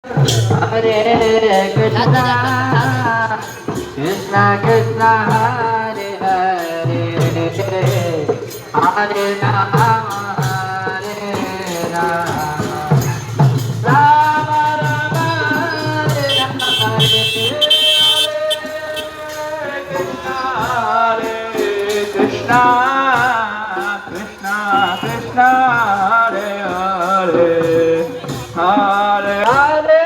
Hare Krishna, Krishna Krishna, Hare Hare, Hare Rama, Hare Rama, Rama Rama, Hare Hare, Hare Krishna, Krishna Krishna, Hare Hare, Hare Hare.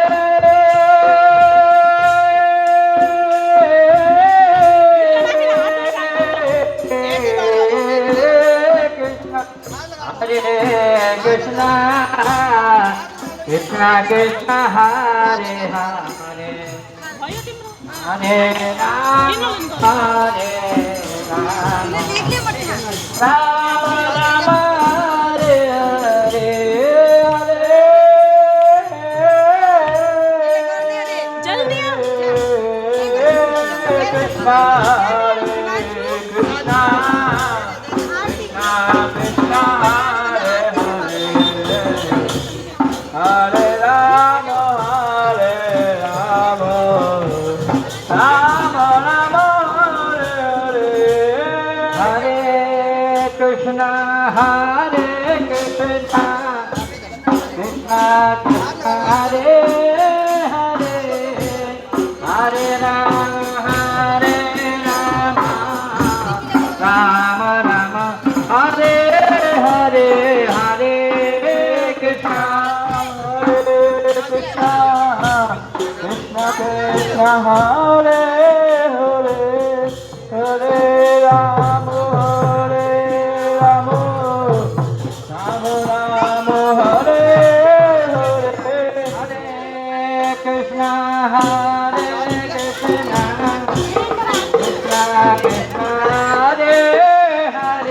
Krishna, Krishna Krishna, Hare Hare, Hare Rama, Hare Rama, Rama Rama, Hare Hare, Hare Krishna, Hare Krishna, Krishna Krishna, Hare Hare Rama, Hare Rama, Rama Rama, Hare Hare, Hare Krishna, Hare Krishna, Krishna Krishna, Hare Hare, Hare Rama, Hare Rama, Rama Rama, Hare Hare, Hare Krishna, Krishna Krishna, Hare Hare, Hare Rama, Hare Rama, Rama Rama, Hare Hare, Hare Krishna, Hare Krishna, Krishna Krishna, Hare Hare,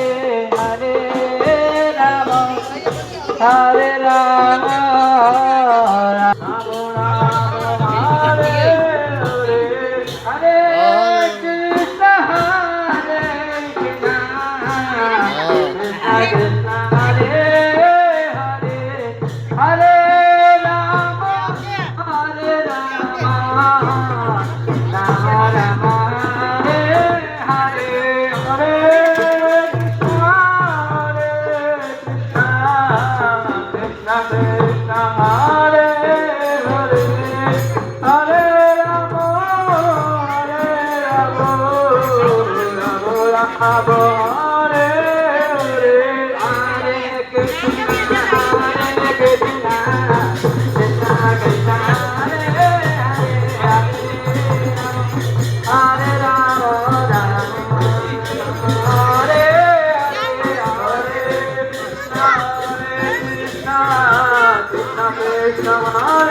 Hare Rama, Hare Rama, Rama Rama, Hare Hare, Hare Krishna, Hare Krishna, Krishna Krishna, Hare Hare, Hare Rama, Hare Rama, Rama Rama, Hare Hare, Hare Krishna, Hare Krishna, Krishna Krishna, Hare Hare, Hare Rama, Hare Rama, Rama Rama, Hare Hare, Hare Krishna, Hare Krishna, Krishna Krishna, Hare Hare, Hare Rama, Rama Hare Hare, Hare Krishna, Krishna Krishna, Hare